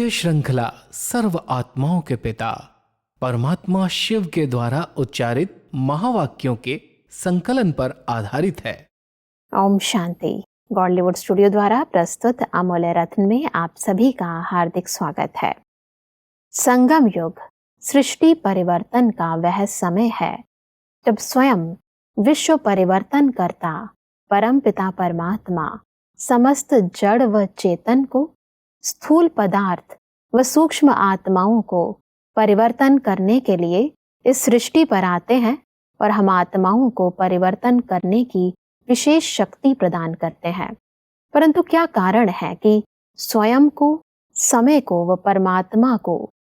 ये श्रृंखला सर्व आत्माओं के पिता परमात्मा शिव के द्वारा उच्चारित महावाक्यों के संकलन पर आधारित है। ओम शांति। गॉडलीवुड स्टूडियो द्वारा प्रस्तुत अमूल्य रत्न में आप सभी का हार्दिक स्वागत है। संगम युग सृष्टि परिवर्तन का वह समय है जब स्वयं विश्व परिवर्तन करता परम पिता परमात्मा समस्त जड़ व चेतन को, स्थूल पदार्थ व सूक्ष्म आत्माओं को परिवर्तन करने के लिए इस सृष्टि पर आते हैं और हम आत्माओं को परिवर्तन करने की विशेष शक्ति प्रदान करते हैं। परंतु क्या कारण है कि स्वयं को, समय को व परमात्मा को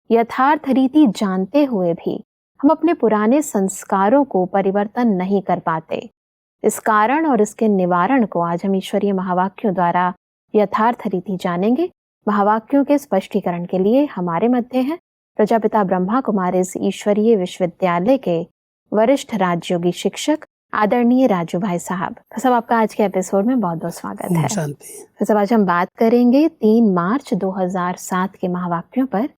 यथार्थ रीति जानते हुए भी हम अपने पुराने संस्कारों को परिवर्तन नहीं कर पाते? इस कारण और इसके निवारण को आज हम ईश्वरीय महावाक्यों द्वारा यथार्थ रीति जानेंगे। महावाक्यों के स्पष्टीकरण के लिए हमारे मध्य हैं प्रजापिता ब्रह्मा कुमारीज ईश्वरीय विश्वविद्यालय के वरिष्ठ राजयोगी शिक्षक आदरणीय राजू भाई साहब। सब आपका आज के एपिसोड में बहुत बहुत स्वागत है। सब आज हम बात करेंगे 3 मार्च 2007 के महावाक्यों पर,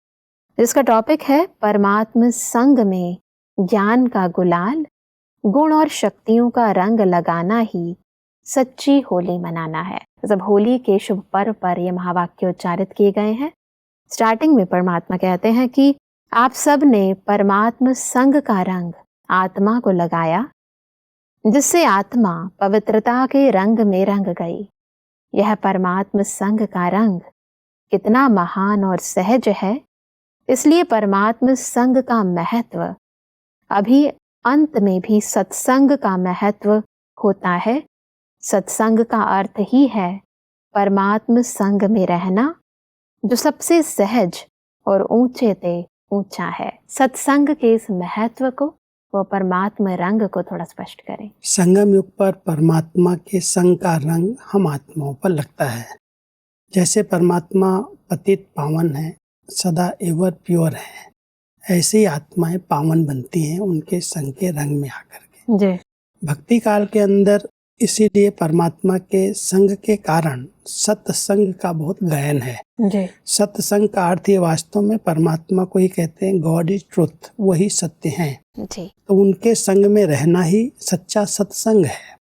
जिसका टॉपिक है परमात्म संग में ज्ञान का गुलाल, गुण और शक्तियों का रंग लगाना ही सच्ची होली मनाना है। जब होली के शुभ पर्व पर यह महावाक्य उच्चारित किए गए हैं, स्टार्टिंग में परमात्मा कहते हैं कि आप सब ने परमात्म संग का रंग आत्मा को लगाया, जिससे आत्मा पवित्रता के रंग में रंग गई। यह परमात्म संग का रंग कितना महान और सहज है, इसलिए परमात्म संग का महत्व अभी अंत में भी सत्संग का महत्व होता है। सत्संग का अर्थ ही है परमात्म संग में रहना, जो सबसे सहज और ऊंचे ते ऊंचा है। सत्संग के इस महत्व को वो परमात्मा रंग को थोड़ा स्पष्ट करें। संगम युग पर परमात्मा के संग का रंग हम आत्माओं पर लगता है। जैसे परमात्मा पतित पावन है, सदा एवर प्योर है, ऐसे ही आत्माएं पावन बनती हैं उनके संग के रंग में आकर के। जी। भक्ति काल के अंदर इसीलिए परमात्मा के संग के कारण सत्संग का बहुत गायन है। जी। सत्संग का अर्थ ये वास्तव में परमात्मा को ही कहते हैं, गॉड इज ट्रुथ, वही सत्य हैं। जी। तो उनके संग में रहना ही सच्चा सत्संग है।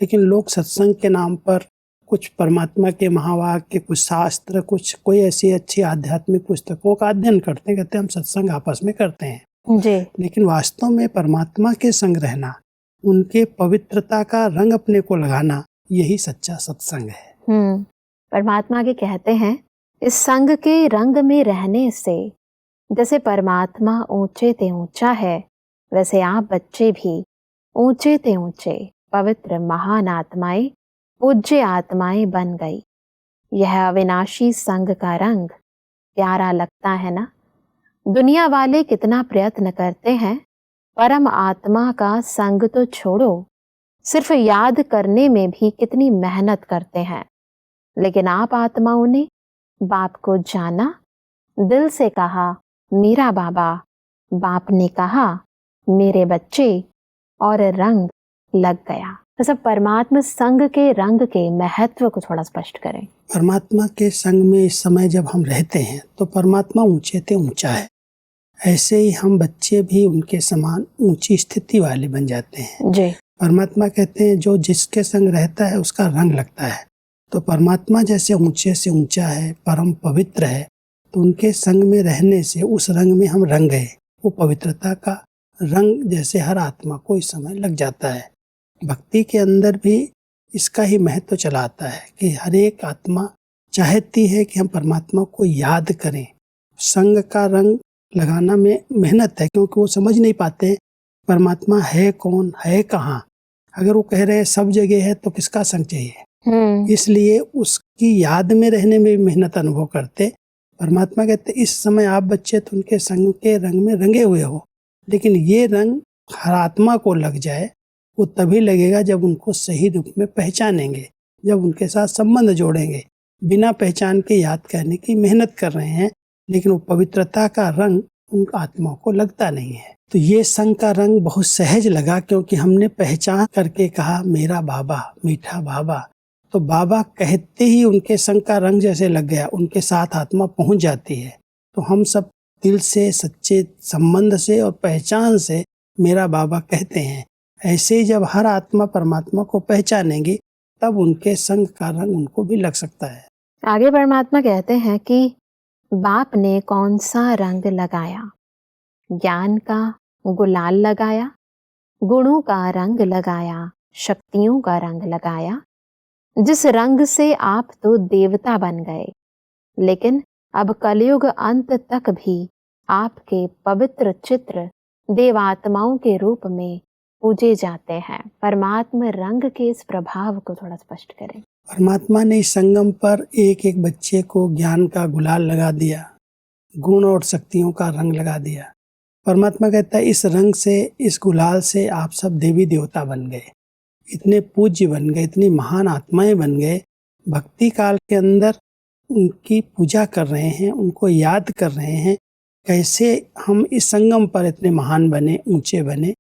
लेकिन लोग सत्संग के नाम पर कुछ परमात्मा के महावाक्य, कुछ शास्त्र, कुछ कोई ऐसी अच्छी आध्यात्मिक पुस्तकों का अध्ययन करते हैं, कहते हैं हम सत्संग आपस में करते हैं। जी। लेकिन वास्तव में परमात्मा के संग रहना, उनके पवित्रता का रंग अपने को लगाना, यही सच्चा सत्संग है। परमात्मा के कहते हैं इस संग के रंग में रहने से जैसे परमात्मा ऊंचे ते ऊंचा है, वैसे आप बच्चे भी ऊंचे ते ऊंचे पवित्र महान आत्माएं, पूज्य आत्माएं बन गई। यह अविनाशी संग का रंग प्यारा लगता है ना? दुनिया वाले कितना प्रयत्न करते हैं, परम आत्मा का संग तो छोड़ो, सिर्फ याद करने में भी कितनी मेहनत करते हैं। लेकिन आप आत्माओं ने बाप को जाना, दिल से कहा मेरा बाबा, बाप ने कहा मेरे बच्चे, और रंग लग गया। तो सब परमात्मा संग के रंग के महत्व को थोड़ा स्पष्ट करें। परमात्मा के संग में इस समय जब हम रहते हैं तो परमात्मा ऊंचे ते ऊंचा है, ऐसे ही हम बच्चे भी उनके समान ऊंची स्थिति वाले बन जाते हैं। जी। परमात्मा कहते हैं जो जिसके संग रहता है उसका रंग लगता है। तो परमात्मा जैसे ऊंचे से ऊंचा है, परम पवित्र है, तो उनके संग में रहने से उस रंग में हम रंग गए। वो पवित्रता का रंग जैसे हर आत्मा को इस समय लग जाता है। भक्ति के अंदर भी इसका ही महत्व चला आता है कि हर एक आत्मा चाहती है कि हम परमात्मा को याद करें। संग का रंग लगाना में मेहनत है, क्योंकि वो समझ नहीं पाते परमात्मा है कौन, है कहाँ। अगर वो कह रहे हैं सब जगह है तो किसका संग चाहिए? इसलिए उसकी याद में रहने में भी मेहनत अनुभव करते। परमात्मा कहते इस समय आप बच्चे तो उनके संग के रंग में रंगे हुए हो, लेकिन ये रंग हर आत्मा को लग जाए, वो तभी लगेगा जब उनको सही रूप में पहचानेंगे, जब उनके साथ संबंध जोड़ेंगे। बिना पहचान के याद करने की मेहनत कर रहे हैं, लेकिन वो पवित्रता का रंग उन आत्माओं को लगता नहीं है। तो ये संग का रंग बहुत सहज लगा, क्योंकि हमने पहचान करके कहा मेरा बाबा, मीठा बाबा। तो बाबा कहते ही उनके संग का रंग जैसे लग गया, उनके साथ आत्मा पहुंच जाती है। तो हम सब दिल से, सच्चे संबंध से और पहचान से मेरा बाबा कहते हैं। ऐसे ही जब हर आत्मा परमात्मा को पहचानेगी तब उनके संग का रंग उनको भी लग सकता है। आगे परमात्मा कहते हैं कि बाप ने कौन सा रंग लगाया? ज्ञान का गुलाल लगाया, गुणों का रंग लगाया, शक्तियों का रंग लगाया, जिस रंग से आप तो देवता बन गए, लेकिन अब कलयुग अंत तक भी आपके पवित्र चित्र देवात्माओं के रूप में पूजे जाते हैं। परमात्मा रंग के इस प्रभाव को थोड़ा स्पष्ट करें। परमात्मा ने इस संगम पर एक एक बच्चे को ज्ञान का गुलाल लगा दिया, गुण और शक्तियों का रंग लगा दिया। परमात्मा कहता है इस रंग से, इस गुलाल से आप सब देवी देवता बन गए, इतने पूज्य बन गए, इतनी महान आत्माएं बन गए। भक्ति काल के अंदर उनकी पूजा कर रहे हैं, उनको याद कर रहे हैं, कैसे हम इस संगम पर इतने महान बने, ऊंचे बने।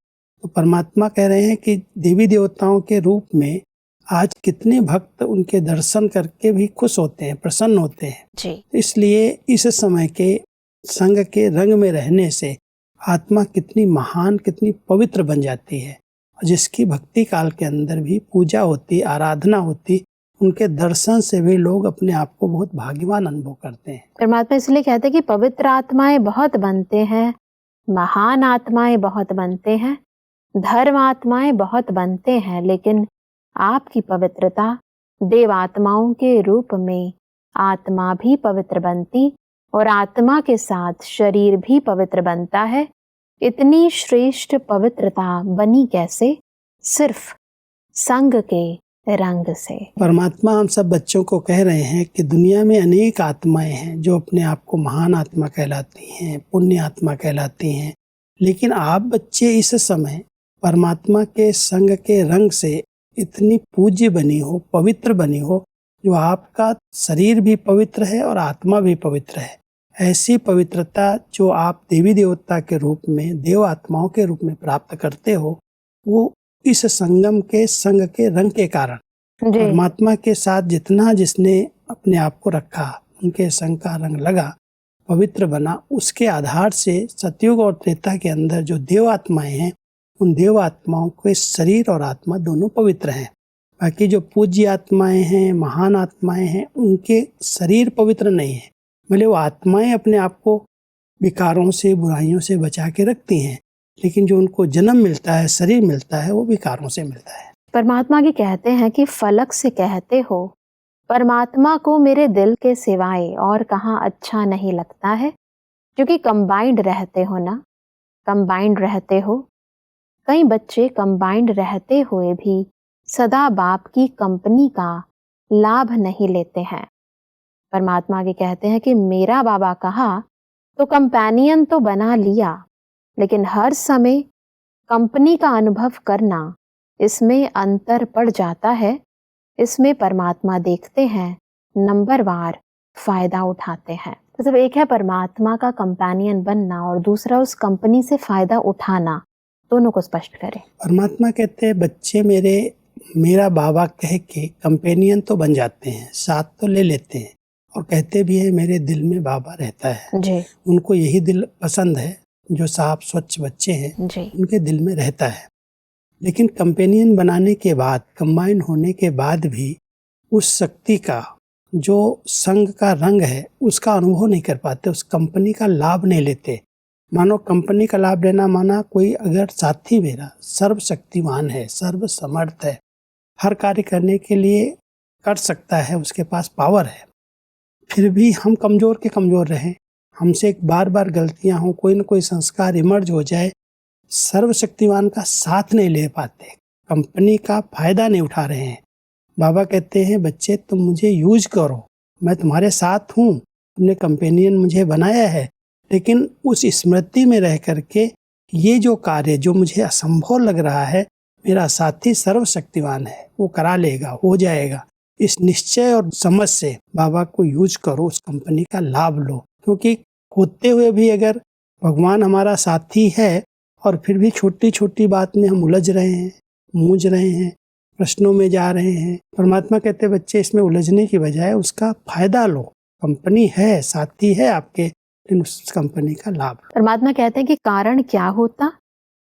तो परमात्मा कह रहे हैं कि देवी देवताओं के रूप में आज कितने भक्त उनके दर्शन करके भी खुश होते हैं, प्रसन्न होते हैं जी। इसलिए इस समय के संग के रंग में रहने से आत्मा कितनी महान, कितनी पवित्र बन जाती है, जिसकी भक्ति काल के अंदर भी पूजा होती, आराधना होती, उनके दर्शन से भी लोग अपने आप को बहुत भाग्यवान अनुभव करते हैं। परमात्मा इसलिए कहते हैं कि पवित्र आत्माएं बहुत बनते हैं, महान आत्माएं बहुत बनते हैं, धर्म आत्माएं बहुत बनते हैं, लेकिन आपकी पवित्रता देव आत्माओं के रूप में आत्मा भी पवित्र बनती और आत्मा के साथ शरीर भी पवित्र बनता है। इतनी श्रेष्ठ पवित्रता बनी कैसे? सिर्फ संग के रंग से। परमात्मा हम सब बच्चों को कह रहे हैं कि दुनिया में अनेक आत्माएं हैं जो अपने आप को महान आत्मा कहलाती हैं, पुण्य आत्मा कहलाती हैं, लेकिन आप बच्चे इस समय परमात्मा के संग के रंग से इतनी पूज्य बनी हो, पवित्र बनी हो, जो आपका शरीर भी पवित्र है और आत्मा भी पवित्र है। ऐसी पवित्रता जो आप देवी देवता के रूप में, देव आत्माओं के रूप में प्राप्त करते हो, वो इस संगम के संग के रंग के कारण परमात्मा के साथ जितना जिसने अपने आप को रखा, उनके संग का रंग लगा, पवित्र बना। उसके आधार से सतयुग और त्रेता के अंदर जो देव आत्माएं हैं, उन देव आत्माओं के शरीर और आत्मा दोनों पवित्र हैं। बाकी जो पूज्य आत्माएं हैं, महान आत्माएं हैं, उनके शरीर पवित्र नहीं है। भले वो आत्माएं अपने आप को विकारों से, बुराइयों से बचा के रखती हैं, लेकिन जो उनको जन्म मिलता है, शरीर मिलता है, वो विकारों से मिलता है। परमात्मा की कहते हैं कि फलक से कहते हो परमात्मा को मेरे दिल के सिवाय और कहाँ अच्छा नहीं लगता है, क्योंकि कंबाइंड रहते हो ना, कंबाइंड रहते हो। कई बच्चे कंबाइंड रहते हुए भी सदा बाप की कंपनी का लाभ नहीं लेते हैं। परमात्मा के कहते हैं कि मेरा बाबा कहा तो कंपेनियन तो बना लिया, लेकिन हर समय कंपनी का अनुभव करना, इसमें अंतर पड़ जाता है। इसमें परमात्मा देखते हैं, नंबरवार फायदा उठाते हैं। तो जब एक है परमात्मा का कंपेनियन बनना और दूसरा उस कंपनी से फायदा उठाना, दोनों को स्पष्ट करें। परमात्मा कहते हैं बच्चे मेरा बाबा कह के कंपेनियन तो बन जाते हैं, साथ तो ले लेते हैं और कहते भी है मेरे दिल में बाबा रहता है जी। उनको यही दिल पसंद है, जो साफ स्वच्छ बच्चे हैं जी। उनके दिल में रहता है। लेकिन कंपेनियन बनाने के बाद, कंबाइन होने के बाद भी उस शक्ति का जो संग का रंग है उसका अनुभव नहीं कर पाते, उस कंपनी का लाभ नहीं लेते। मानो कंपनी का लाभ लेना माना कोई अगर साथी मेरा सर्वशक्तिमान है, सर्वसमर्थ है, हर कार्य करने के लिए कर सकता है, उसके पास पावर है, फिर भी हम कमज़ोर के कमज़ोर रहें, हमसे बार बार गलतियां हों, कोई न कोई संस्कार इमर्ज हो जाए, सर्वशक्तिमान का साथ नहीं ले पाते, कंपनी का फायदा नहीं उठा रहे हैं। बाबा कहते हैं बच्चे तुम मुझे यूज करो, मैं तुम्हारे साथ हूँ, तुमने कंपेनियन मुझे बनाया है, लेकिन उस स्मृति में रह करके ये जो कार्य जो मुझे असंभव लग रहा है, मेरा साथी सर्वशक्तिमान है, वो करा लेगा, हो जाएगा। इस निश्चय और समझ से बाबा को यूज करो, उस कंपनी का लाभ लो। क्योंकि होते हुए भी अगर भगवान हमारा साथी है और फिर भी छोटी छोटी बात में हम उलझ रहे हैं, मूझ रहे हैं, प्रश्नों में जा रहे हैं। परमात्मा कहते बच्चे इसमें उलझने की बजाय उसका फायदा लो। कंपनी है, साथी है आपके, लेकिन उस कंपनी का लाभ लो। परमात्मा कहते हैं कि कारण क्या होता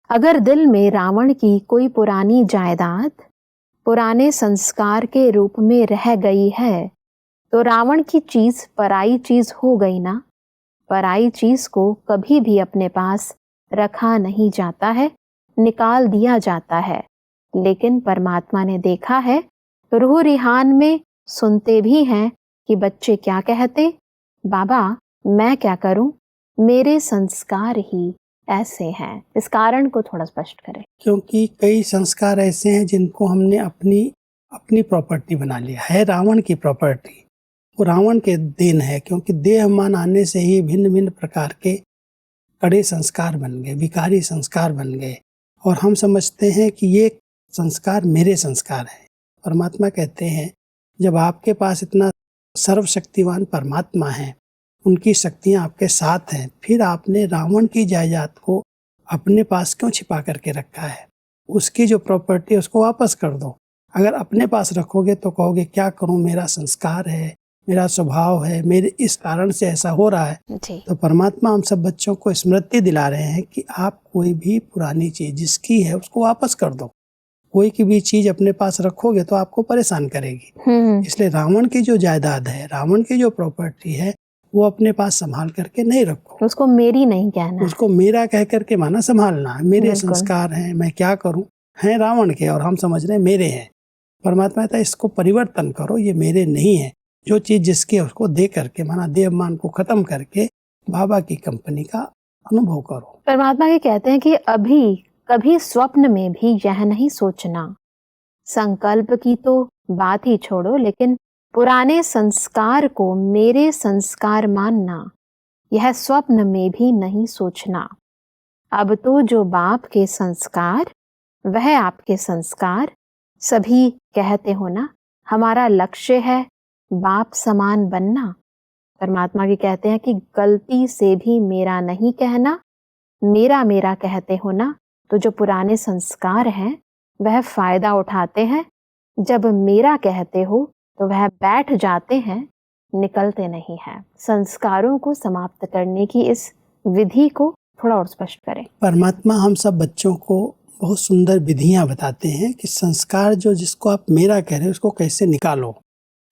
अगर दिल में रावण की कोई पुरानी जायदाद पुराने संस्कार के रूप में रह गई है, तो रावण की चीज पराई चीज हो गई ना। पराई चीज को कभी भी अपने पास रखा नहीं जाता है, निकाल दिया जाता है। लेकिन परमात्मा ने देखा है, रूह रिहान में सुनते भी हैं कि बच्चे क्या कहते, बाबा मैं क्या करूं, मेरे संस्कार ही ऐसे हैं। इस कारण को थोड़ा स्पष्ट करें। क्योंकि कई संस्कार ऐसे हैं जिनको हमने अपनी प्रॉपर्टी बना लिया है। रावण की प्रॉपर्टी वो रावण के देन है, क्योंकि देहमान आने से ही भिन्न भिन्न प्रकार के कड़े संस्कार बन गए, विकारी संस्कार बन गए, और हम समझते हैं कि ये संस्कार मेरे संस्कार हैं। परमात्मा कहते हैं जब आपके पास इतना सर्वशक्तिवान परमात्मा है, उनकी शक्तियाँ आपके साथ हैं, फिर आपने रावण की जायदाद को अपने पास क्यों छिपा करके रखा है? उसकी जो प्रॉपर्टी है उसको वापस कर दो। अगर अपने पास रखोगे तो कहोगे क्या करूं, मेरा संस्कार है, मेरा स्वभाव है, मेरे इस कारण से ऐसा हो रहा है। तो परमात्मा हम सब बच्चों को स्मृति दिला रहे हैं कि आप कोई भी पुरानी चीज जिसकी है उसको वापस कर दो। कोई की भी चीज अपने पास रखोगे तो आपको परेशान करेगी। इसलिए रावण की जो जायदाद है, रावण की जो प्रॉपर्टी है, वो अपने पास संभाल करके नहीं रखो। उसको मेरी नहीं कहना, उसको मेरा कह करके माना संभालना। मेरे संस्कार हैं, मैं क्या करूं, हैं रावण के और हम समझ रहे हैं मेरे हैं। परमात्मा कहता है इसको परिवर्तन करो, ये मेरे नहीं है। जो चीज जिसकी है उसको दे करके माना देवमान को खत्म करके बाबा की कंपनी का अनुभव करो। परमात्मा ये कहते हैं कि अभी कभी स्वप्न में भी यह नहीं सोचना, संकल्प की तो बात ही छोड़ो, लेकिन पुराने संस्कार को मेरे संस्कार मानना, यह स्वप्न में भी नहीं सोचना। अब तो जो बाप के संस्कार वह आपके संस्कार, सभी कहते हो ना हमारा लक्ष्य है बाप समान बनना। परमात्मा की कहते हैं कि गलती से भी मेरा नहीं कहना, मेरा मेरा कहते हो ना, तो जो पुराने संस्कार हैं वह फायदा उठाते हैं। जब मेरा कहते हो तो वह बैठ जाते हैं, निकलते नहीं हैं। संस्कारों को समाप्त करने की इस विधि को थोड़ा और स्पष्ट करें। परमात्मा हम सब बच्चों को बहुत सुंदर विधियां बताते हैं कि संस्कार जो जिसको आप मेरा कह रहे हो उसको कैसे निकालो।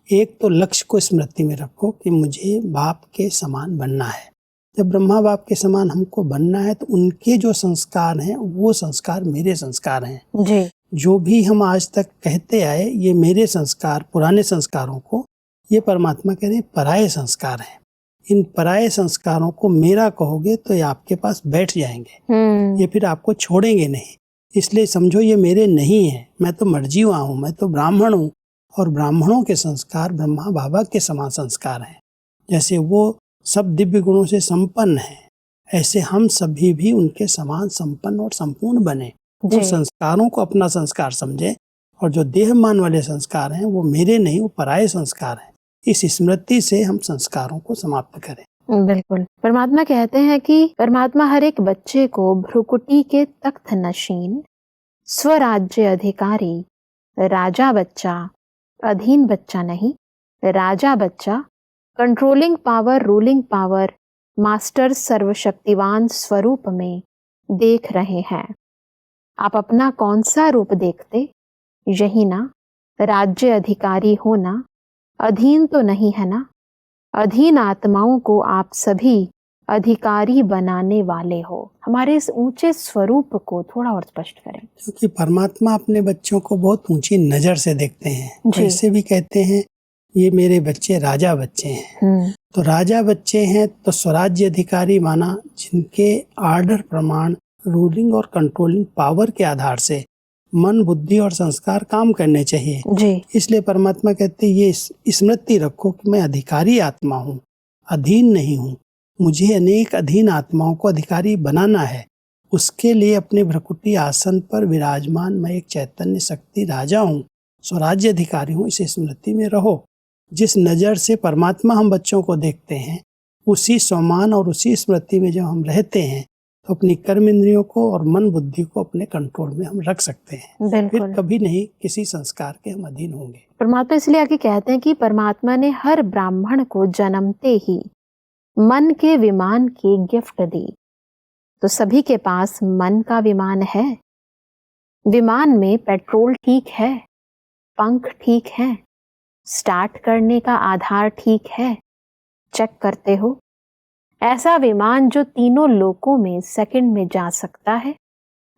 एक तो लक्ष्य को स्मृति में रखो कि मुझे बाप के समान बनना है। जब ब्रह्मा बाप के समान हमको बनना है तो उनके जो संस्कार हैं वो संस्कार मेरे संस्कार हैं जी। जो भी हम आज तक कहते आए ये मेरे संस्कार, पुराने संस्कारों को ये परमात्मा कह रहे हैं पराये संस्कार हैं। इन पराये संस्कारों को मेरा कहोगे तो ये आपके पास बैठ जाएंगे, ये फिर आपको छोड़ेंगे नहीं। इसलिए समझो ये मेरे नहीं है, मैं तो मर्जी हुआ हूँ, मैं तो ब्राह्मण हूँ, और ब्राह्मणों के संस्कार ब्रह्मा बाबा के समान संस्कार हैं। जैसे वो सब दिव्य गुणों से संपन्न हैं, ऐसे हम सभी भी उनके समान संपन्न और संपूर्ण बने। वो संस्कारों को अपना संस्कार समझे, और जो देहमान वाले संस्कार हैं वो मेरे नहीं, वो पराये संस्कार हैं। इस स्मृति से हम संस्कारों को समाप्त करें। बिल्कुल। परमात्मा कहते हैं कि परमात्मा हर एक बच्चे को भ्रुकुटी के तख्त नशीन, स्वराज्य अधिकारी, राजा बच्चा, अधीन बच्चा नहीं, राजा बच्चा, controlling power, ruling power, master सर्वशक्तिवान स्वरूप में देख रहे हैं। आप अपना कौन सा रूप देखते? यही ना, राज्य अधिकारी होना। अधीन तो नहीं है ना? अधीन आत्माओं को आप सभी अधिकारी बनाने वाले हो। हमारे इस ऊंचे स्वरूप को थोड़ा और स्पष्ट करें। क्योंकि परमात्मा अपने बच्चों को बहुत ऊंची नजर से देखते हैं। जैसे भी कहते हैं ये मेरे बच्चे राजा बच्चे हैं, तो राजा बच्चे हैं तो स्वराज्य अधिकारी माना, जिनके आर्डर, प्रमाण, रूलिंग और कंट्रोलिंग पावर के आधार से मन, बुद्धि और संस्कार काम करने चाहिए जी। इसलिए परमात्मा कहते हैं ये स्मृति रखो कि मैं अधिकारी आत्मा हूँ, अधीन नहीं हूँ। मुझे अनेक अधीन आत्माओं को अधिकारी बनाना है। उसके लिए अपने भ्रकुटी आसन पर विराजमान मैं एक चैतन्य शक्ति राजा हूँ, स्वराज्य अधिकारी हूँ। इस स्मृति में रहो। जिस नज़र से परमात्मा हम बच्चों को देखते हैं, उसी सम्मान और उसी स्मृति में जब हम रहते हैं तो अपनी कर्म इंद्रियों को और मन बुद्धि को अपने कंट्रोल में हम रख सकते हैं। फिर बिल्कुल। कभी नहीं किसी संस्कार के हम अधीन होंगे। परमात्मा इसलिए आगे कहते हैं कि परमात्मा ने हर ब्राह्मण को जन्मते ही मन के विमान की गिफ्ट दी। तो सभी के पास मन का विमान है। विमान में पेट्रोल ठीक है, पंख ठीक है, स्टार्ट करने का आधार ठीक है, चेक करते हो। ऐसा विमान जो तीनों लोकों में सेकंड में जा सकता है।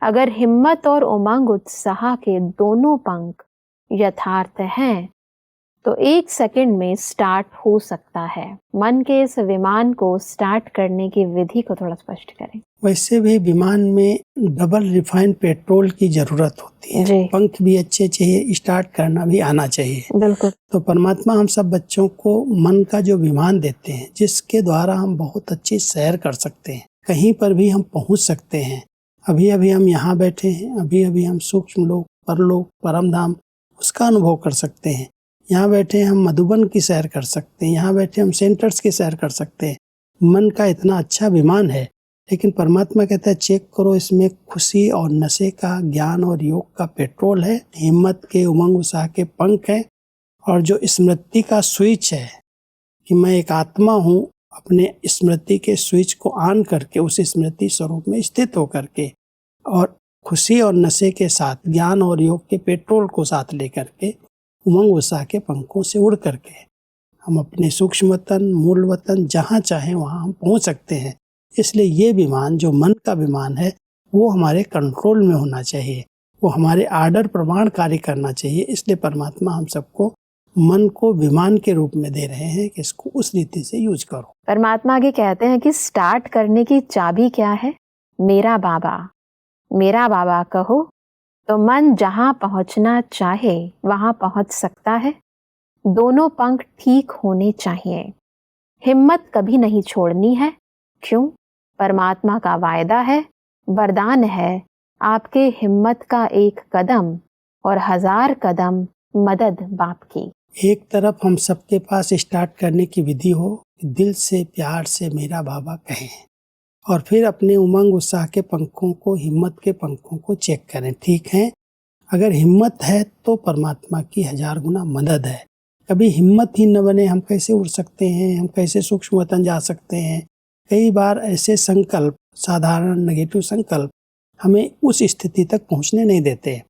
अगर हिम्मत और उमंग उत्साह के दोनों पंख यथार्थ हैं तो 1 सेकंड में स्टार्ट हो सकता है। मन के इस विमान को स्टार्ट करने की विधि को थोड़ा स्पष्ट करें। वैसे भी विमान में डबल रिफाइंड पेट्रोल की जरूरत होती है। जी। पंख भी अच्छे चाहिए, स्टार्ट करना भी आना चाहिए। बिल्कुल। तो परमात्मा हम सब बच्चों को मन का जो विमान देते हैं, जिसके द्वारा हम बहुत अच्छी सैर कर सकते हैं, कहीं पर भी हम पहुंच सकते हैं। अभी अभी हम यहाँ बैठे हैं, अभी अभी हम सूक्ष्म लोक, परलोक, परम धाम उसका अनुभव कर सकते हैं। यहाँ बैठे हम मधुबन की सैर कर सकते हैं, यहाँ बैठे हम सेंटर्स की सैर कर सकते हैं। मन का इतना अच्छा विमान है, लेकिन परमात्मा कहता है चेक करो, इसमें खुशी और नशे का, ज्ञान और योग का पेट्रोल है, हिम्मत के, उमंग उत्साह के पंख है, और जो स्मृति का स्विच है कि मैं एक आत्मा हूँ, अपने स्मृति के स्विच को ऑन करके उस स्मृति स्वरूप में स्थित होकर के और खुशी और नशे के साथ ज्ञान और योग के पेट्रोल को साथ लेकर के उमंग उत्साह के पंखों से उड़ करके हम अपने सूक्ष्म वतन, मूल वतन, जहाँ चाहें वहाँ हम पहुँच सकते हैं। इसलिए ये विमान जो मन का विमान है वो हमारे कंट्रोल में होना चाहिए, वो हमारे आर्डर प्रमाण कार्य करना चाहिए। इसलिए परमात्मा हम सबको मन को विमान के रूप में दे रहे हैं कि इसको उस रीति से यूज करो। परमात्मा आगे कहते हैं कि स्टार्ट करने की चाबी क्या है? मेरा बाबा। मेरा बाबा कहो तो मन जहां पहुंचना चाहे वहां पहुंच सकता है। दोनों पंख ठीक होने चाहिए। हिम्मत कभी नहीं छोड़नी है। क्यों? परमात्मा का वायदा है, वरदान है, आपके हिम्मत का एक कदम और 1000 कदम मदद बाप की। एक तरफ हम सबके पास स्टार्ट करने की विधि हो, दिल से प्यार से मेरा बाबा कहें, और फिर अपने उमंग उत्साह के पंखों को, हिम्मत के पंखों को चेक करें। ठीक है, अगर हिम्मत है तो परमात्मा की 1000 गुना मदद है। कभी हिम्मत ही न बने, हम कैसे उड़ सकते हैं, हम कैसे सूक्ष्म वतन जा सकते हैं। कई बार ऐसे संकल्प, साधारण नेगेटिव संकल्प हमें उस स्थिति तक पहुंचने नहीं देते।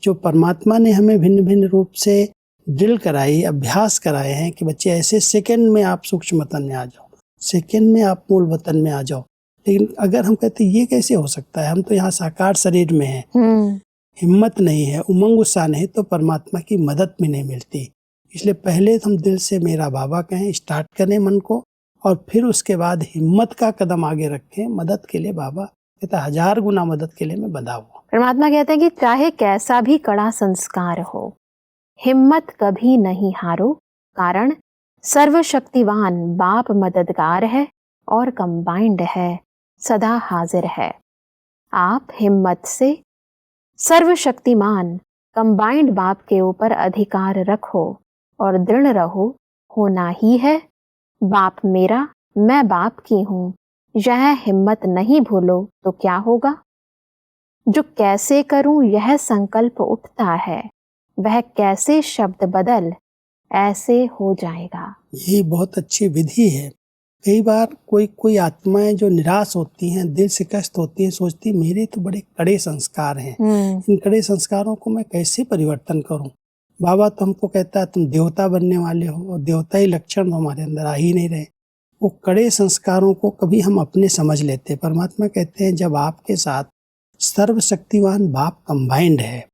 जो परमात्मा ने हमें भिन्न भिन्न रूप से ड्रिल कराई, अभ्यास कराए हैं कि बच्चे ऐसे सेकंड में आप सूक्ष्म वतन में आ जाओ, सेकंड में आप मूल वतन में आ जाओ। लेकिन अगर हम कहते ये कैसे हो सकता है, हम तो यहाँ साकार शरीर में हैं, हिम्मत नहीं है, उमंग उत्साह नहीं, तो परमात्मा की मदद भी नहीं मिलती। इसलिए पहले हम दिल से मेरा बाबा कहें, स्टार्ट करें मन को, और फिर उसके बाद हिम्मत का कदम आगे रखें। मदद के लिए बाबा कहता 1000 गुना मदद के लिए मैं बंधा हुआ। परमात्मा कहते हैं कि चाहे कैसा भी कड़ा संस्कार हो, हिम्मत कभी नहीं हारो, कारण सर्वशक्तिवान बाप मददगार है और कंबाइंड है, सदा हाजिर है। आप हिम्मत से सर्वशक्तिमान कंबाइंड बाप के ऊपर अधिकार रखो और दृढ़ रहो। होना ही है, बाप मेरा, मैं बाप की हूँ, यह हिम्मत नहीं भूलो तो क्या होगा? जो कैसे करूं यह संकल्प उठता है, वह कैसे शब्द बदल ऐसे हो जाएगा। ये बहुत अच्छी विधि है। कई बार कोई आत्माएं जो निराश होती हैं, दिल शिकस्त होती हैं, सोचती मेरे तो बड़े कड़े संस्कार हैं, इन कड़े संस्कारों को मैं कैसे परिवर्तन करूं। बाबा तो हमको कहता है तुम देवता बनने वाले हो, और देवता ही लक्षण हमारे अंदर आ ही नहीं रहे। वो कड़े संस्कारों को कभी हम अपने समझ लेते। परमात्मा कहते हैं जब आपके साथ सर्वशक्तिवान बाप कंबाइंड है,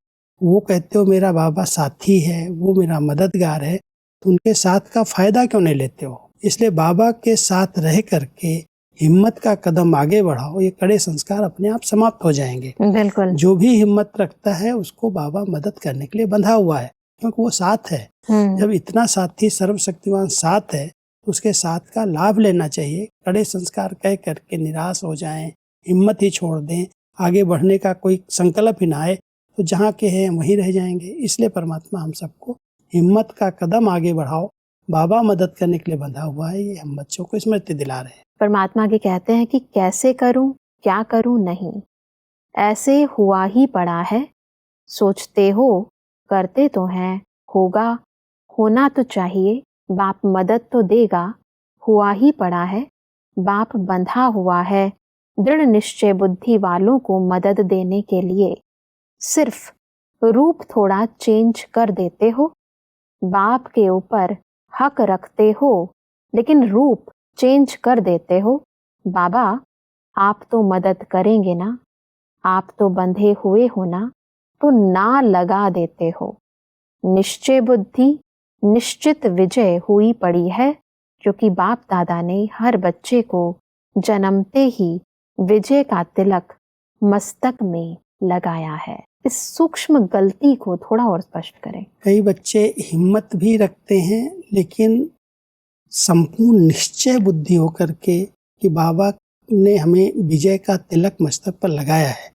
वो कहते हो मेरा बाबा साथी है, वो मेरा मददगार है, तो उनके साथ का फायदा क्यों नहीं लेते हो? इसलिए बाबा के साथ रह करके हिम्मत का कदम आगे बढ़ाओ, ये कड़े संस्कार अपने आप समाप्त हो जाएंगे। बिल्कुल। जो भी हिम्मत रखता है उसको बाबा मदद करने के लिए बंधा हुआ है, क्योंकि वो साथ है। जब इतना साथी सर्वशक्तिवान साथ है तो उसके साथ का लाभ लेना चाहिए। कड़े संस्कार कह करके निराश हो जाएं, हिम्मत ही छोड़ दें, आगे बढ़ने का कोई संकल्प ही ना आए, तो जहाँ के हैं वहीं रह जाएंगे। इसलिए परमात्मा हम सबको हिम्मत का कदम आगे बढ़ाओ, बाबा मदद करने के लिए बंधा हुआ है, ये हम बच्चों को स्मृति दिला रहे हैं। परमात्मा के कहते हैं कि कैसे करूं क्या करूं नहीं, ऐसे हुआ ही पड़ा है। सोचते हो करते तो हैं, होगा होना तो चाहिए, बाप मदद तो देगा, हुआ ही पड़ा है। बाप बंधा हुआ है दृढ़ निश्चय बुद्धि वालों को मदद देने के लिए। सिर्फ रूप थोड़ा चेंज कर देते हो, बाप के ऊपर हक रखते हो लेकिन रूप चेंज कर देते हो। बाबा आप तो मदद करेंगे ना, आप तो बंधे हुए हो ना, तो ना लगा देते हो। निश्चय बुद्धि निश्चित विजय हुई पड़ी है, क्योंकि बाप दादा ने हर बच्चे को जन्मते ही विजय का तिलक मस्तक में लगाया है। इस सूक्ष्म गलती को थोड़ा और स्पष्ट करें। कई बच्चे हिम्मत भी रखते हैं लेकिन संपूर्ण निश्चय बुद्धि होकर के कि बाबा ने हमें विजय का तिलक मस्तक पर लगाया है,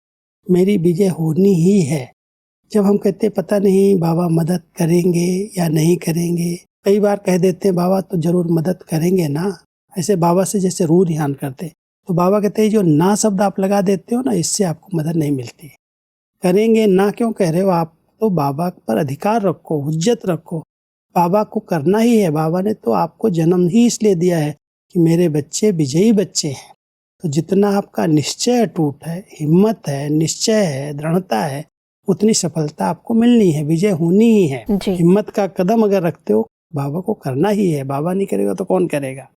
मेरी विजय होनी ही है। जब हम कहते पता नहीं बाबा मदद करेंगे या नहीं करेंगे, कई बार कह देते हैं बाबा तो जरूर मदद करेंगे ना, ऐसे बाबा से जैसे रू रिहान करते, तो बाबा कहते हैं जो ना शब्द आप लगा देते हो ना, इससे आपको मदद नहीं मिलती। करेंगे ना क्यों कह रहे हो आप, तो बाबा पर अधिकार रखो, हुज्जत रखो, बाबा को करना ही है। बाबा ने तो आपको जन्म ही इसलिए दिया है कि मेरे बच्चे विजयी बच्चे हैं। तो जितना आपका निश्चय अटूट है, हिम्मत है, निश्चय है, दृढ़ता है, उतनी सफलता आपको मिलनी है, विजय होनी ही है। हिम्मत का कदम अगर रखते हो, बाबा को करना ही है, बाबा नहीं करेगा तो कौन करेगा।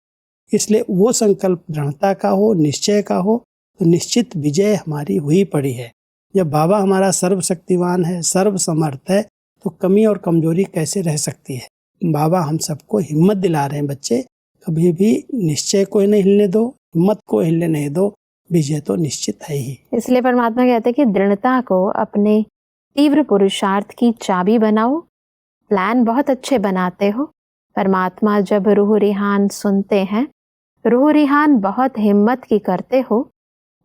इसलिए वो संकल्प दृढ़ता का हो, निश्चय का हो, तो निश्चित विजय हमारी हुई पड़ी है। जब बाबा हमारा सर्वशक्तिवान है, सर्व समर्थ है, तो कमी और कमजोरी कैसे रह सकती है। बाबा हम सबको हिम्मत दिला रहे हैं, बच्चे कभी भी निश्चय को नहीं हिलने दो, हिम्मत को हिलने नहीं दो, विजय तो निश्चित है ही। इसलिए परमात्मा कहते हैं कि दृढ़ता को अपने तीव्र पुरुषार्थ की चाबी बनाओ। प्लान बहुत अच्छे बनाते हो, परमात्मा जब रूह रिहान सुनते हैं, रूह रिहान बहुत हिम्मत की करते हो,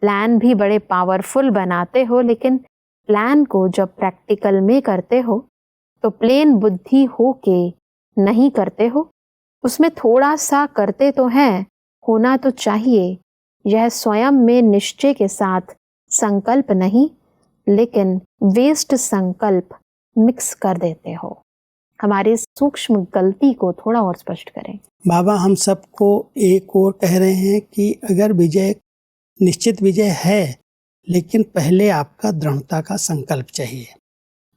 प्लान भी बड़े पावरफुल बनाते हो, लेकिन प्लान को जब प्रैक्टिकल में करते हो तो प्लेन बुद्धि हो के नहीं करते हो, उसमें थोड़ा सा करते तो हैं, होना तो चाहिए। यह स्वयं में निश्चय के साथ संकल्प नहीं, लेकिन वेस्ट संकल्प मिक्स कर देते हो। हमारी सूक्ष्म गलती को थोड़ा और स्पष्ट करें। बाबा हम सबको एक और कह रहे हैं कि अगर विजय निश्चित विजय है, लेकिन पहले आपका दृढ़ता का संकल्प चाहिए।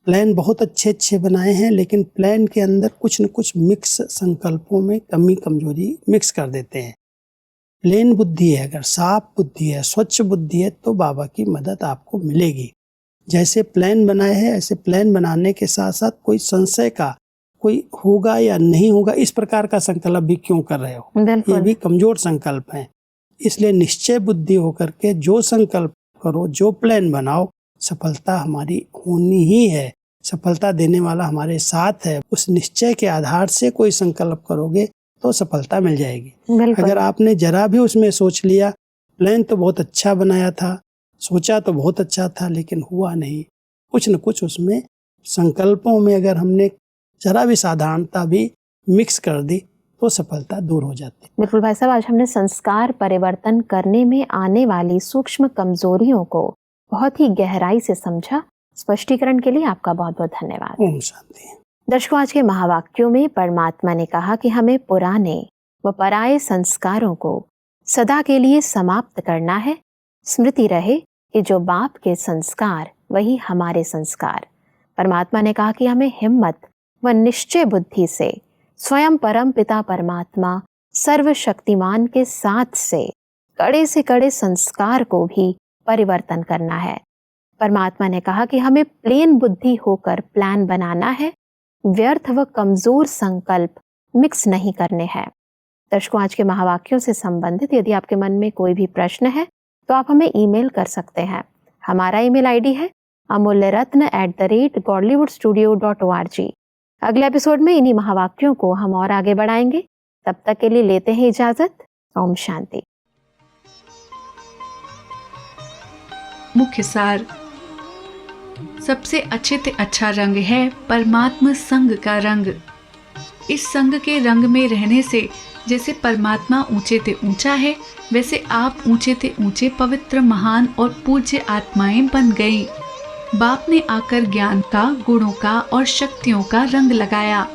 प्लान बहुत अच्छे अच्छे बनाए हैं, लेकिन प्लान के अंदर कुछ न कुछ मिक्स संकल्पों में कमी कमजोरी मिक्स कर देते हैं। प्लेन बुद्धि है, अगर साफ बुद्धि है, स्वच्छ बुद्धि है, तो बाबा की मदद आपको मिलेगी। जैसे प्लान बनाए हैं, ऐसे प्लान बनाने के साथ साथ कोई संशय का, कोई होगा या नहीं होगा, इस प्रकार का संकल्प भी क्यों कर रहे हो, ये भी कमजोर संकल्प है। इसलिए निश्चय बुद्धि होकर के जो संकल्प करो, जो प्लान बनाओ, सफलता हमारी होनी ही है। सफलता देने वाला हमारे साथ है। उस निश्चय के आधार से कोई संकल्प करोगे तो सफलता मिल जाएगी। अगर आपने जरा भी उसमें सोच लिया, प्लान तो बहुत अच्छा बनाया था, सोचा तो बहुत अच्छा था, लेकिन हुआ नहीं, कुछ न कुछ उसमें संकल्पों में अगर हमने जरा भी साधारणता भी मिक्स कर दी तो सफलता दूर हो जाती। बिल्कुल भाई साहब, आज हमने संस्कार परिवर्तन करने में आने वाली सूक्ष्म कमजोरियों को बहुत ही गहराई से समझा। स्पष्टीकरण के लिए आपका बहुत बहुत धन्यवाद। ओम शांति। दर्शकों, आज के महावाक्यों में परमात्मा ने कहा कि हमें पुराने व पराये संस्कारों को सदा के लिए समाप्त करना है। स्मृति रहे कि जो बाप के संस्कार वही हमारे संस्कार। परमात्मा ने कहा कि हमें हिम्मत व निश्चय बुद्धि से स्वयं परम पिता परमात्मा सर्वशक्तिमान के साथ से कड़े संस्कार को भी परिवर्तन करना है। परमात्मा ने कहा कि हमें प्लेन बुद्धि होकर प्लान बनाना है, व्यर्थ व कमजोर संकल्प मिक्स नहीं करने हैं। दर्शकों, आज के महावाक्यों से संबंधित यदि आपके मन में कोई भी प्रश्न है तो आप हमें ईमेल कर सकते हैं। हमारा ईमेल आईडी है amulyaratna@godlywoodstudio.org। अगले एपिसोड में इन्हीं महावाक्यों को हम और आगे बढ़ाएंगे। तब तक के लिए लेते हैं इजाजत। ओम शांति। मुख्य सार। सबसे अच्छे से अच्छा रंग है परमात्मा संग का रंग। इस संग के रंग में रहने से जैसे परमात्मा ऊंचे ते ऊंचा है, वैसे आप ऊंचे ते ऊंचे पवित्र, महान और पूज्य आत्माएं बन गई। बाप ने आकर ज्ञान का, गुणों का और शक्तियों का रंग लगाया।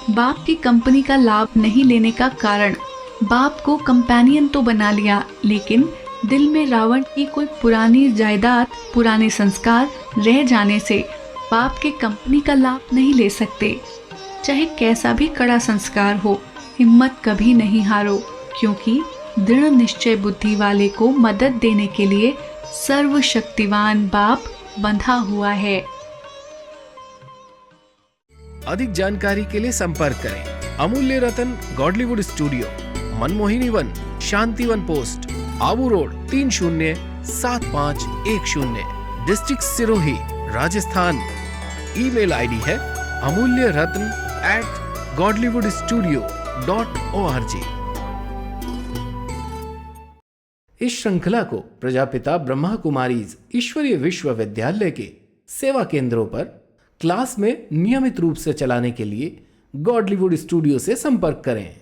बाप की कंपनी का लाभ नहीं लेने का कारण बाप को कंपेनियन तो बना लिया, लेकिन दिल में रावण की कोई पुरानी जायदाद, पुराने संस्कार रह जाने से बाप के कंपनी का लाभ नहीं ले सकते। चाहे कैसा भी कड़ा संस्कार हो, हिम्मत कभी नहीं हारो, क्योंकि दृढ़ निश्चय बुद्धि वाले को मदद देने के लिए सर्वशक्तिवान बाप बंधा हुआ है। अधिक जानकारी के लिए संपर्क करें Amulya Ratan Godlywood studio, Manmohini Van, Shantivan post, Abu road, 307510, district Sirohi, Rajasthan. Email ID है amulyaratn@godlywoodstudio.org। इस श्रृंखला को प्रजापिता ब्रह्मा कुमारीज ईश्वरीय विश्वविद्यालय के सेवा केंद्रों पर क्लास में नियमित रूप से चलाने के लिए गॉडलीवुड स्टूडियो से संपर्क करें।